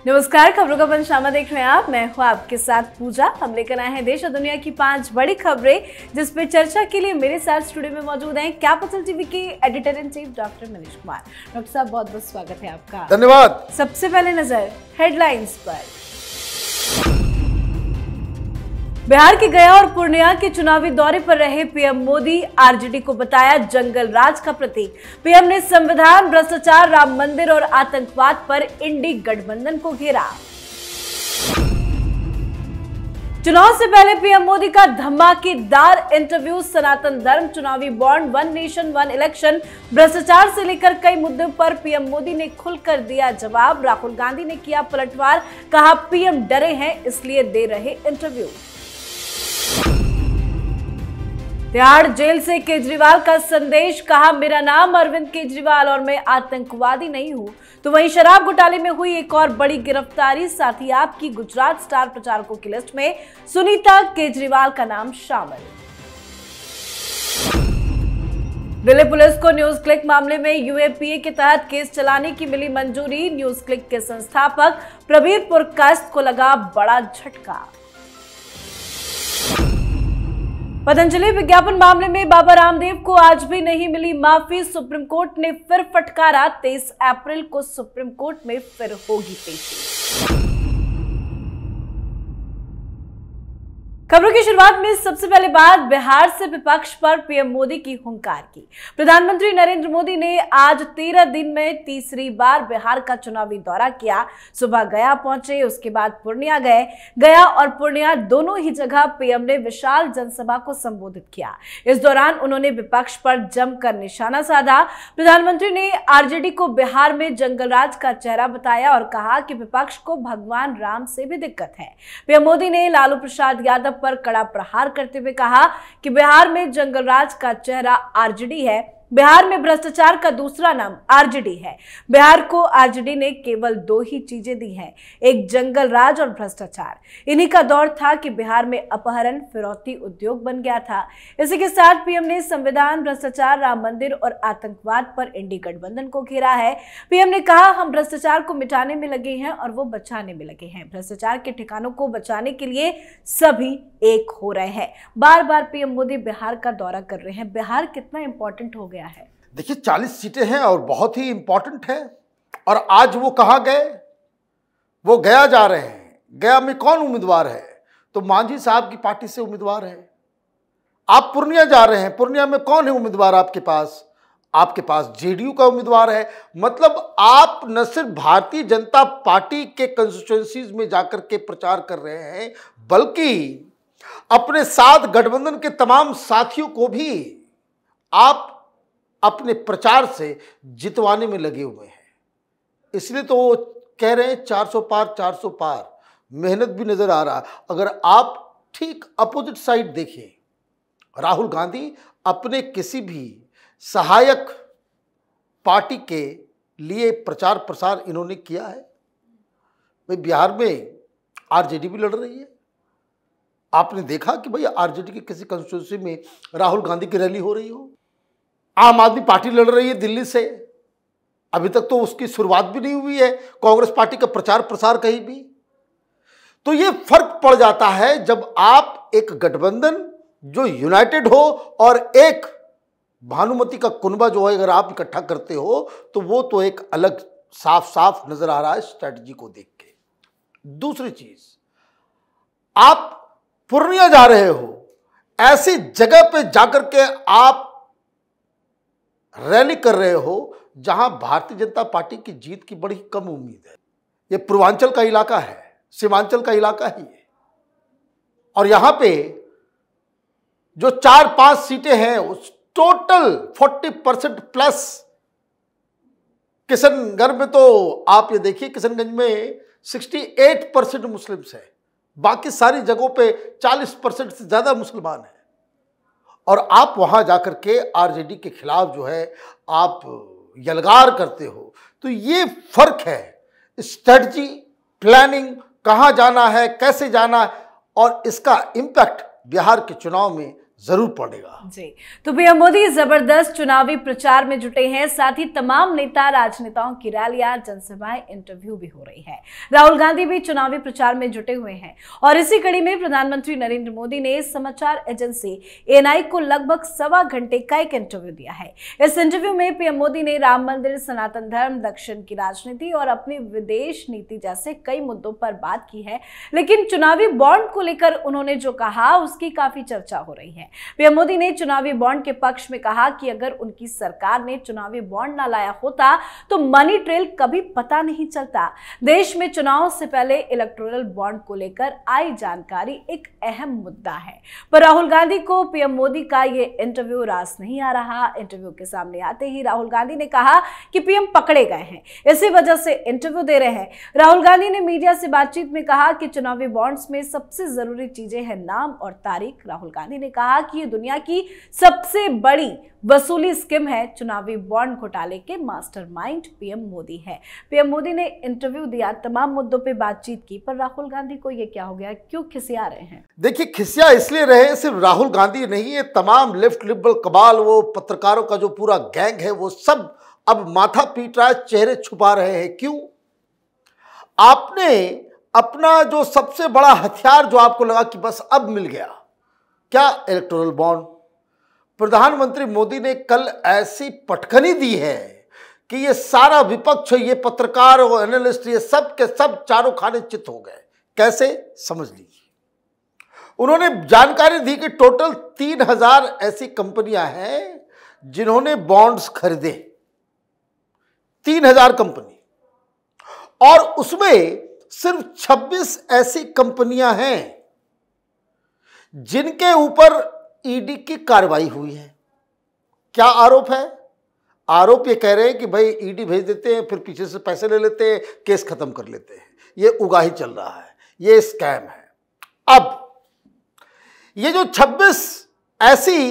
नमस्कार, खबरों का पंचनामा देख रहे हैं आप। मैं हूं आपके साथ पूजा। हम लेकर आए हैं देश और दुनिया की 5 बड़ी खबरें, जिस पे चर्चा के लिए मेरे साथ स्टूडियो में मौजूद हैं कैपिटल टीवी के editor in chief doctor Manish Kumar. Doctor साहब, बहुत बहुत स्वागत है आपका। धन्यवाद। सबसे पहले नजर हेडलाइंस पर। बिहार के गया और पूर्णिया के चुनावी दौरे पर रहे पीएम मोदी, आरजेडी को बताया जंगल राज का प्रतीक। पीएम ने संविधान, भ्रष्टाचार, राम मंदिर और आतंकवाद पर इंडी गठबंधन को घेरा। चुनाव से पहले पीएम मोदी का धमाकेदार इंटरव्यू। सनातन धर्म, चुनावी bond, one nation one election, भ्रष्टाचार से लेकर कई मुद्दों पर पीएम मोदी ने खुलकर दिया जवाब। राहुल गांधी ने किया पलटवार, कहा पीएम डरे हैं इसलिए दे रहे इंटरव्यू। तिहाड़ जेल से केजरीवाल का संदेश, कहा मेरा नाम अरविंद केजरीवाल और मैं आतंकवादी नहीं हूं। तो वहीं शराब घोटाले में हुई एक और बड़ी गिरफ्तारी, साथ ही आपकी गुजरात स्टार प्रचारकों की लिस्ट में सुनीता केजरीवाल का नाम शामिल। दिल्ली पुलिस को न्यूज क्लिक मामले में यूएपीए के तहत केस चलाने की मिली मंजूरी। न्यूज क्लिक के संस्थापक प्रबीर पुरकायस्थ को लगा बड़ा झटका। पतंजलि विज्ञापन मामले में बाबा रामदेव को आज भी नहीं मिली माफी। सुप्रीम कोर्ट ने फिर फटकारा, 23 अप्रैल को सुप्रीम कोर्ट में फिर होगी पेशी। खबरों की शुरुआत में सबसे पहले बात बिहार से विपक्ष पर पीएम मोदी की हुंकार की। प्रधानमंत्री नरेंद्र मोदी ने आज 13 दिन में तीसरी बार बिहार का चुनावी दौरा किया। सुबह गया पहुंचे, उसके बाद पूर्णिया गए। गया और पूर्णिया दोनों ही जगह पीएम ने विशाल जनसभा को संबोधित किया। इस दौरान उन्होंने विपक्ष पर जमकर निशाना साधा। प्रधानमंत्री ने आरजेडी को बिहार में जंगलराज का चेहरा बताया और कहा कि विपक्ष को भगवान राम से भी दिक्कत है। पीएम मोदी ने लालू प्रसाद यादव पर कड़ा प्रहार करते हुए कहा कि बिहार में जंगलराज का चेहरा आरजेडी है। बिहार में भ्रष्टाचार का दूसरा नाम आरजेडी है। बिहार को आरजेडी ने केवल 2 ही चीजें दी हैं, एक जंगल राज और भ्रष्टाचार। इन्हीं का दौर था कि बिहार में अपहरण, फिरौती उद्योग बन गया था। इसी के साथ पीएम ने संविधान, भ्रष्टाचार, राम मंदिर और आतंकवाद पर इंडी गठबंधन को घेरा है। पीएम ने कहा हम भ्रष्टाचार को मिटाने में लगे हैं और वो बचाने में लगे हैं। भ्रष्टाचार के ठिकानों को बचाने के लिए सभी एक हो रहे हैं। बार बार पीएम मोदी बिहार का दौरा कर रहे हैं। बिहार कितना इंपॉर्टेंट हो गया है। देखिए, 40 सीटें हैं और बहुत ही इंपॉर्टेंट है। और आज वो कहाँ गए? वो गया जा रहे हैं। गया में कौन उम्मीदवार है? तो मांझी साहब की पार्टी से उम्मीदवार है। आप पूर्णिया जा रहे हैं। पूर्णिया में कौन है उम्मीदवार आपके पास? आपके पास जेडीयू का उम्मीदवार है। मतलब आप न सिर्फ भारतीय जनता पार्टी के कंस्टिट्यूएंसीज में जाकर के प्रचार कर रहे हैं, बल्कि अपने साथ गठबंधन के तमाम साथियों को भी आप अपने प्रचार से जितवाने में लगे हुए हैं। इसलिए तो वो कह रहे हैं 400 पार 400 पार। मेहनत भी नजर आ रहा। अगर आप ठीक अपोजिट साइड देखें, राहुल गांधी अपने किसी भी सहायक पार्टी के लिए प्रचार प्रसार इन्होंने किया है। भाई, बिहार में आरजेडी भी लड़ रही है। आपने देखा कि भाई आरजेडी की किसी कंस्टिट्यूंसी में राहुल गांधी की रैली हो रही हो? आम आदमी पार्टी लड़ रही है दिल्ली से। अभी तक तो उसकी शुरुआत भी नहीं हुई है कांग्रेस पार्टी का प्रचार प्रसार कहीं भी। तो ये फर्क पड़ जाता है जब आप एक गठबंधन जो यूनाइटेड हो और एक भानुमति का कुनबा जो है अगर आप इकट्ठा करते हो, तो वो तो एक अलग साफ साफ नजर आ रहा है स्ट्रैटेजी को देख के। दूसरी चीज, आप पूर्णिया जा रहे हो, ऐसी जगह पे जाकर के आप रैली कर रहे हो जहां भारतीय जनता पार्टी की जीत की बड़ी कम उम्मीद है। यह पूर्वांचल का इलाका है, सीमांचल का इलाका ही है। और यहां पे जो 4-5 सीटें हैं उस टोटल 40% प्लस। किशनगंज में तो आप ये देखिए, किशनगंज में 68% मुस्लिम्स है। बाकी सारी जगहों पे 40% से ज्यादा मुसलमान हैं। और आप वहां जाकर के आरजेडी के खिलाफ जो है आप यलगार करते हो। तो ये फर्क है, स्ट्रेटजी, प्लानिंग, कहां जाना है, कैसे जाना है, और इसका इंपैक्ट बिहार के चुनाव में जरूर पड़ेगा। जी, तो पीएम मोदी जबरदस्त चुनावी प्रचार में जुटे हैं। साथ ही तमाम नेता राजनेताओं की रैलियां, जनसभाएं, इंटरव्यू भी हो रही है। राहुल गांधी भी चुनावी प्रचार में जुटे हुए हैं और इसी कड़ी में प्रधानमंत्री नरेंद्र मोदी ने समाचार एजेंसी एएनआई को लगभग 1.25 घंटे का एक इंटरव्यू दिया है। इस इंटरव्यू में पीएम मोदी ने राम मंदिर, सनातन धर्म, दक्षिण की राजनीति और अपनी विदेश नीति जैसे कई मुद्दों पर बात की है। लेकिन चुनावी बॉन्ड को लेकर उन्होंने जो कहा उसकी काफी चर्चा हो रही है। पीएम मोदी ने चुनावी बॉन्ड के पक्ष में कहा कि अगर उनकी सरकार ने चुनावी बॉन्ड ना लाया होता तो मनी ट्रेल कभी पता नहीं चलता। देश में चुनाव से पहले इलेक्टोरल बॉन्ड को लेकर आई जानकारी एक अहम मुद्दा है, पर राहुल गांधी को पीएम मोदी का यह इंटरव्यू रास नहीं आ रहा। इंटरव्यू के सामने आते ही राहुल गांधी ने कहा कि पीएम पकड़े गए हैं, इसी वजह से इंटरव्यू दे रहे हैं। राहुल गांधी ने मीडिया से बातचीत में कहा कि चुनावी बॉन्ड्स में सबसे जरूरी चीजें हैं नाम और तारीख। राहुल गांधी ने कहा कि ये दुनिया की सबसे बड़ी वसूली स्कीम है। चुनावी बॉन्ड घोटाले के मास्टरमाइंड पीएम मोदी है। पीएम मोदी ने इंटरव्यू दिया, तमाम मुद्दों पे बातचीत की, पर राहुल गांधी को ये क्या हो गया, क्यों खिसिया रहे हैं? देखिए, खिसिया इसलिए रहे, सिर्फ राहुल गांधी नहीं है, तमाम लेफ्ट लिबरल कबाल, वो पत्रकारों का जो पूरा गैंग है, वो सब अब माथा पीट रहा है, चेहरे छुपा रहे हैं। क्यों? आपने अपना जो सबसे बड़ा हथियार जो आपको लगा कि बस अब मिल गया, क्या? Electoral bond. प्रधानमंत्री मोदी ने कल ऐसी पटखनी दी है कि ये सारा विपक्ष, ये पत्रकार और एनालिस्ट, ये सब के सब चारों खाने चित हो गए। कैसे? समझ लीजिए। उन्होंने जानकारी दी कि टोटल 3000 ऐसी कंपनियां हैं जिन्होंने बॉन्ड्स खरीदे, 3000 कंपनी, और उसमें सिर्फ 26 ऐसी कंपनियां हैं जिनके ऊपर ईडी की कार्रवाई हुई है। क्या आरोप है? आरोप ये कह रहे हैं कि भाई ईडी भेज देते हैं, फिर पीछे से पैसे ले लेते हैं, केस खत्म कर लेते हैं। ये उगाही चल रहा है, ये स्कैम है। अब ये जो 26 ऐसी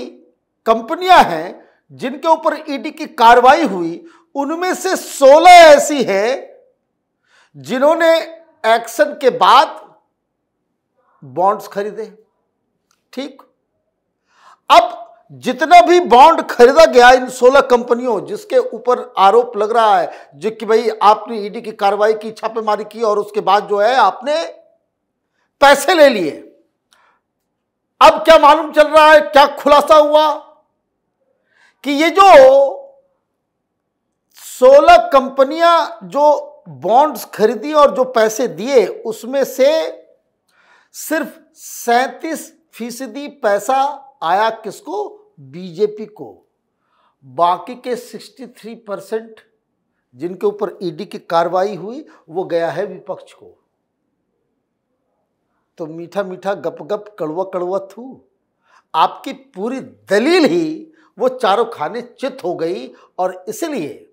कंपनियां हैं जिनके ऊपर ईडी की कार्रवाई हुई, उनमें से 16 ऐसी हैं जिन्होंने एक्शन के बाद बॉन्ड्स खरीदे। ठीक? अब जितना भी बॉन्ड खरीदा गया इन 16 कंपनियों जिसके ऊपर आरोप लग रहा है, जो कि भाई आपने ईडी की कार्रवाई की, छापेमारी की और उसके बाद जो है आपने पैसे ले लिए। अब क्या मालूम चल रहा है, क्या खुलासा हुआ कि ये जो 16 कंपनियां जो बॉन्ड्स खरीदी और जो पैसे दिए, उसमें से सिर्फ 37% पैसा आया किसको? बीजेपी को। बाकी के 63% जिनके ऊपर ईडी की कार्रवाई हुई वो गया है विपक्ष को। तो मीठा मीठा गप गप कड़वा कड़वा थू, आपकी पूरी दलील ही वो चारों खाने चित हो गई और इसलिए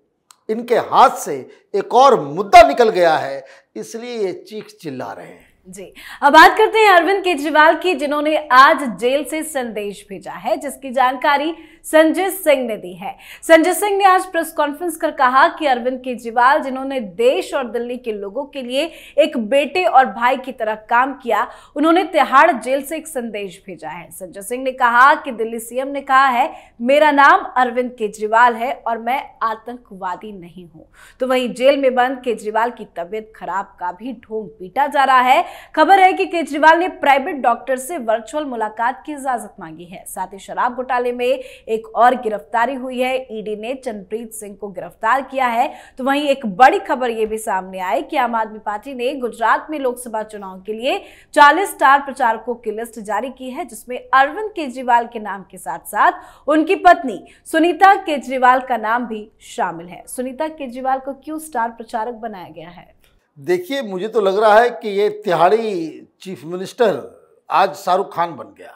इनके हाथ से एक और मुद्दा निकल गया है, इसलिए ये चीख चिल्ला रहे हैं। जी, अब बात करते हैं अरविंद केजरीवाल की, जिन्होंने आज जेल से संदेश भेजा है, जिसकी जानकारी संजय सिंह ने दी है। संजय सिंह ने आज प्रेस कॉन्फ्रेंस कर कहा कि अरविंद केजरीवाल, जिन्होंने देश और दिल्ली के लोगों के लिए एक बेटे और भाई की तरह काम किया, उन्होंने तिहाड़ जेल से एक संदेश भेजा है। संजय सिंह ने कहा कि दिल्ली सीएम ने कहा है, मेरा नाम अरविंद केजरीवाल है और मैं आतंकवादी नहीं हूं। तो वहीं जेल में बंद केजरीवाल की तबीयत खराब का भी ढोंग पीटा जा रहा है। खबर है कि केजरीवाल ने प्राइवेट डॉक्टर से वर्चुअल मुलाकात की इजाजत मांगी है। साथ ही शराब घोटाले में एक और गिरफ्तारी हुई है, ईडी ने चंद्रप्रीत सिंह को गिरफ्तार किया है। तो वहीं एक बड़ी खबर यह भी सामने आई कि आम आदमी पार्टी ने गुजरात में लोकसभा चुनाव के लिए 40 स्टार प्रचारकों की लिस्ट जारी की है, जिसमें अरविंद केजरीवाल के नाम के साथ साथ उनकी पत्नी सुनीता केजरीवाल का नाम भी शामिल है। सुनीता केजरीवाल को क्यों स्टार प्रचारक बनाया गया है? देखिए, मुझे तो लग रहा है कि ये तिहाड़ी चीफ मिनिस्टर आज शाहरुख खान बन गया।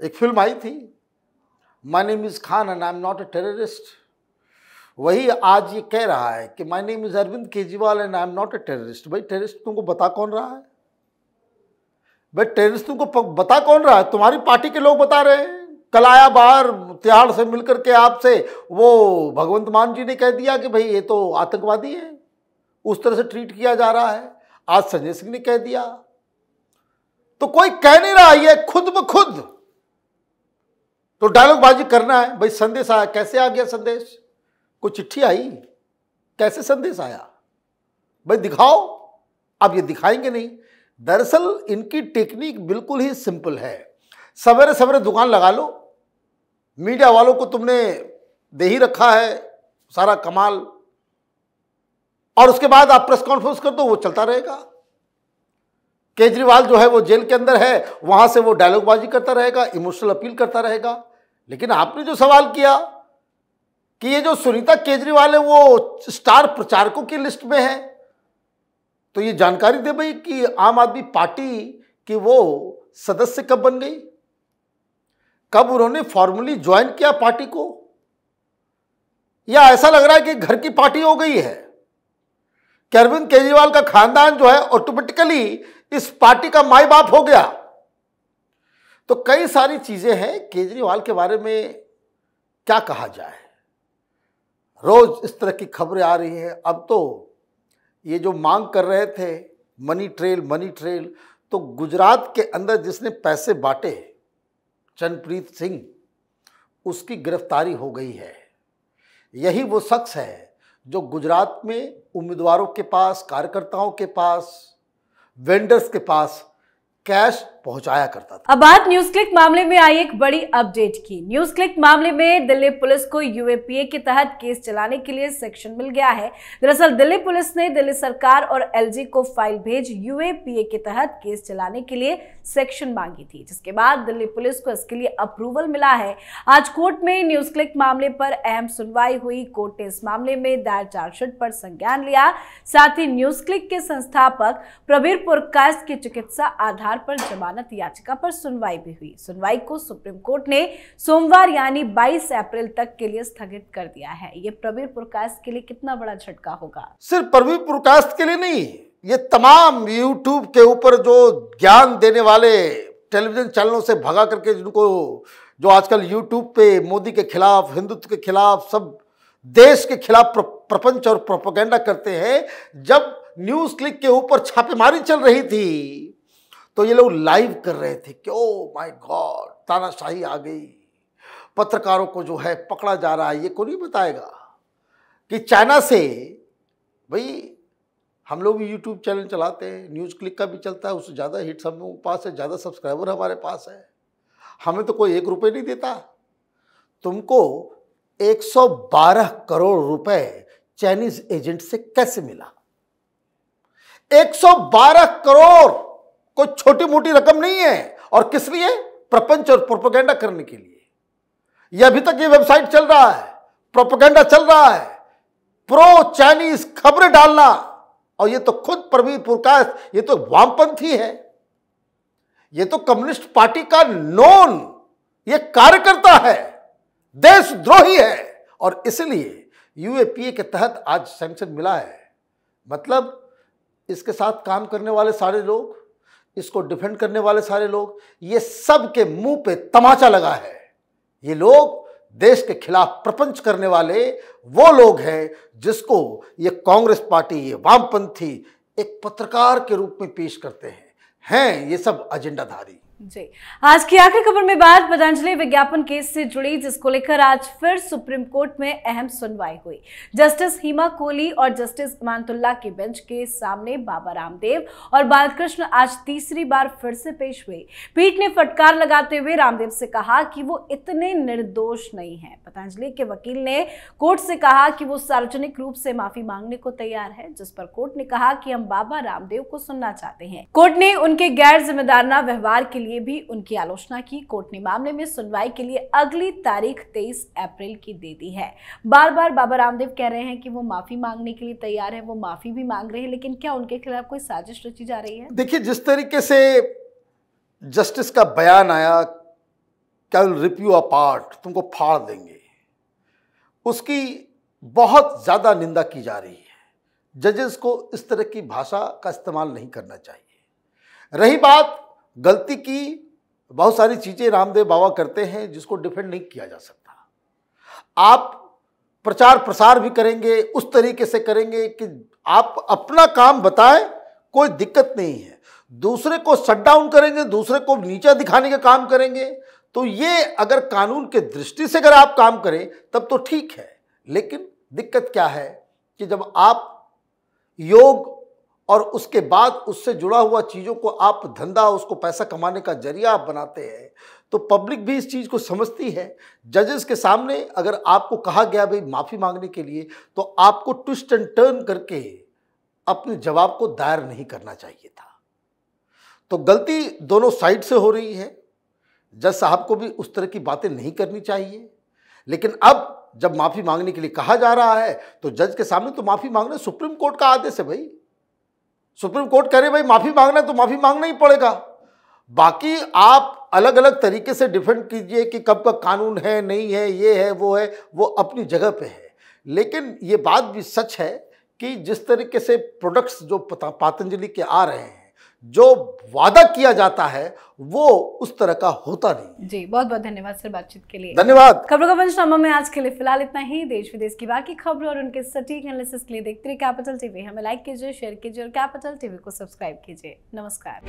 एक फिल्म आई थी, my name is Khan and I am not a terrorist. वही आज ये कह रहा है कि my name is Arvind Kejriwal and I am not a terrorist. भाई, टेररिस्ट तुमको बता कौन रहा है? भाई, टेररिस्ट तुमको बता कौन रहा है? तुम्हारी पार्टी के लोग बता रहे हैं। कल आया बाहर तिहाड़ से मिलकर के आपसे, वो भगवंत मान जी ने कह दिया कि भाई ये तो आतंकवादी है, उस तरह से ट्रीट किया जा रहा है। आज संजय सिंह ने कह दिया। तो कोई कह नहीं रहा, ये खुद ब खुद तो डायलॉगबाजी करना है। भाई संदेश आया, कैसे आ गया संदेश? कोई चिट्ठी आई? कैसे संदेश आया? भाई दिखाओ। अब ये दिखाएंगे नहीं। दरअसल इनकी टेक्निक बिल्कुल ही सिंपल है। सवेरे सवेरे दुकान लगा लो, मीडिया वालों को तुमने दे ही रखा है सारा कमाल, और उसके बाद आप प्रेस कॉन्फ्रेंस कर दो, वो चलता रहेगा। केजरीवाल जो है वो जेल के अंदर है, वहां से वो डायलॉगबाजी करता रहेगा, इमोशनल अपील करता रहेगा। लेकिन आपने जो सवाल किया कि ये जो सुनीता केजरीवाल है वो स्टार प्रचारकों की लिस्ट में है, तो ये जानकारी दे भाई कि आम आदमी पार्टी की वो सदस्य कब बन गई, कब उन्होंने फॉर्मली ज्वाइन किया पार्टी को, या ऐसा लग रहा है कि घर की पार्टी हो गई है कि अरविंद केजरीवाल का खानदान जो है ऑटोमेटिकली इस पार्टी का माई बाप हो गया। तो कई सारी चीजें हैं केजरीवाल के बारे में, क्या कहा जाए। रोज इस तरह की खबरें आ रही हैं। अब तो ये जो मांग कर रहे थे मनी ट्रेल, तो गुजरात के अंदर जिसने पैसे बांटे चरणप्रीत सिंह, उसकी गिरफ्तारी हो गई है। यही वो शख्स है जो गुजरात में उम्मीदवारों के पास, कार्यकर्ताओं के पास, वेंडर्स के पास कैश पहुंचाया करता था। अब बात न्यूज क्लिक मामले में आई एक बड़ी अपडेट की। न्यूज क्लिक मामले में दिल्ली पुलिस को यूएपीए के तहत केस चलाने के लिए सेक्शन मिल गया है। दरअसल दिल्ली पुलिस ने दिल्ली सरकार और एलजी को फाइल भेज यूएपीए के तहत केस चलाने के लिए सेक्शन मांगी थी, जिसके बाद दिल्ली पुलिस को इसके लिए अप्रूवल मिला है। आज कोर्ट में न्यूज क्लिक मामले पर अहम सुनवाई हुई। कोर्ट ने इस मामले में दायर चार्जशीट पर संज्ञान लिया। साथ ही न्यूज क्लिक के संस्थापक प्रबीर पुरकायस्थ की चिकित्सा आधार पर जमानत याचिका पर सुनवाई भी हुई। सुनवाई को सुप्रीम कोर्ट ने सोमवार यानी 22 अप्रैल तक के लिए स्थगित कर दिया है। ये प्रबीर पुरकायस्थ के लिए कितना बड़ा झटका होगा? सिर्फ प्रबीर पुरकायस्थ के लिए नहीं, ये तमाम यूट्यूब के ऊपर जो ज्ञान देने वाले टेलीविजन चैनलों से भगा करके जिनको, जो आजकल यूट्यूब पे मोदी के खिलाफ, हिंदुत्व के खिलाफ, सब देश के खिलाफ प्रपंच और प्रोपेगेंडा करते हैं। जब न्यूज क्लिक के ऊपर छापेमारी चल रही थी तो ये लोग लाइव कर रहे थे कि ओ माय गॉड, तानाशाही आ गई, पत्रकारों को जो है पकड़ा जा रहा है। ये कोई नहीं बताएगा कि चाइना से, भाई हम लोग भी यूट्यूब चैनल चलाते हैं, न्यूज़ क्लिक का भी चलता है, उससे ज़्यादा हिट्स हम लोगों के पास है, ज़्यादा सब्सक्राइबर हमारे पास है। हमें तो कोई 1 रुपये नहीं देता। तुमको 112 करोड़ रुपए चाइनीज एजेंट से कैसे मिला? 112 करोड़ कोई छोटी मोटी रकम नहीं है। और किस लिए? प्रपंच और प्रोपेगेंडा करने के लिए। यह अभी तक ये वेबसाइट चल रहा है, प्रोपेगेंडा चल रहा है, प्रो चाइनीज खबरें डालना। और ये तो खुद प्रबीर पुरकायस्थ, ये तो वामपंथी है, ये तो कम्युनिस्ट पार्टी का नॉन, ये कार्यकर्ता है, देशद्रोही है। और इसलिए यूएपीए के तहत आज सैंक्शन मिला है। मतलब इसके साथ काम करने वाले सारे लोग, इसको डिफेंड करने वाले सारे लोग, ये सब के मुंह पे तमाचा लगा है। ये लोग देश के खिलाफ प्रपंच करने वाले वो लोग हैं जिसको ये कांग्रेस पार्टी, ये वामपंथी एक पत्रकार के रूप में पेश करते हैं ये सब एजेंडाधारी। जी, आज की आखिरी खबर में बात पतंजलि विज्ञापन केस से जुड़ी, जिसको लेकर आज फिर सुप्रीम कोर्ट में अहम सुनवाई हुई। जस्टिस हिमा कोहली और जस्टिस इमानतुल्लाह की बेंच के सामने बाबा रामदेव और बालकृष्ण आज तीसरी बार फिर से पेश हुए। पीठ ने फटकार लगाते हुए रामदेव से कहा कि वो इतने निर्दोष नहीं है। पतंजलि के वकील ने कोर्ट से कहा कि वो सार्वजनिक रूप से माफी मांगने को तैयार है, जिस पर कोर्ट ने कहा कि हम बाबा रामदेव को सुनना चाहते हैं। कोर्ट ने उनके गैर जिम्मेदाराना व्यवहार के लिए भी उनकी आलोचना की। कोर्ट ने मामले में सुनवाई के लिए अगली तारीख 23 अप्रैल की दे दी है। बार बार बाबा रामदेव कह रहे हैं कि वो माफी मांगने के लिए तैयार है, वो माफी भी मांग रहे हैं, लेकिन क्या उनके खिलाफ कोई साजिश रची जा रही है? देखिए, जिस तरीके से जस्टिस का बयान आया, क्या रिप यू अपार्ट, तुमको फाड़ देंगे, उसकी बहुत ज्यादा निंदा की जा रही है। जजेस को इस तरह की भाषा का इस्तेमाल नहीं करना चाहिए। रही बात गलती की, बहुत सारी चीजें रामदेव बाबा करते हैं जिसको डिफेंड नहीं किया जा सकता। आप प्रचार प्रसार भी करेंगे, उस तरीके से करेंगे कि आप अपना काम बताएं, कोई दिक्कत नहीं है। दूसरे को शट डाउन करेंगे, दूसरे को नीचा दिखाने का काम करेंगे, तो ये अगर कानून के दृष्टि से अगर आप काम करें तब तो ठीक है। लेकिन दिक्कत क्या है कि जब आप योग और उसके बाद उससे जुड़ा हुआ चीज़ों को आप धंधा, उसको पैसा कमाने का जरिया आप बनाते हैं, तो पब्लिक भी इस चीज़ को समझती है। जजेस के सामने अगर आपको कहा गया भाई माफ़ी मांगने के लिए, तो आपको ट्विस्ट एंड टर्न करके अपने जवाब को दायर नहीं करना चाहिए था। तो गलती दोनों साइड से हो रही है। जज साहब को भी उस तरह की बातें नहीं करनी चाहिए। लेकिन अब जब माफ़ी मांगने के लिए कहा जा रहा है तो जज के सामने तो माफ़ी मांगना सुप्रीम कोर्ट का आदेश है भाई। सुप्रीम कोर्ट कह रहे भाई माफ़ी मांगना है तो माफ़ी मांगना ही पड़ेगा। बाकी आप अलग अलग तरीके से डिफेंड कीजिए कि कब का कानून है, नहीं है, ये है, वो अपनी जगह पे है। लेकिन ये बात भी सच है कि जिस तरीके से प्रोडक्ट्स जो पतंजलि के आ रहे हैं, जो वादा किया जाता है वो उस तरह का होता नहीं। जी, बहुत बहुत धन्यवाद सर बातचीत के लिए। धन्यवाद। खबरों का पंचनामा में आज के लिए फिलहाल इतना ही। देश विदेश की बाकी खबरों और उनके सटीक एनालिसिस के लिए देखते रहिए कैपिटल टीवी। हमें लाइक कीजिए, शेयर कीजिए और कैपिटल टीवी को सब्सक्राइब कीजिए। नमस्कार।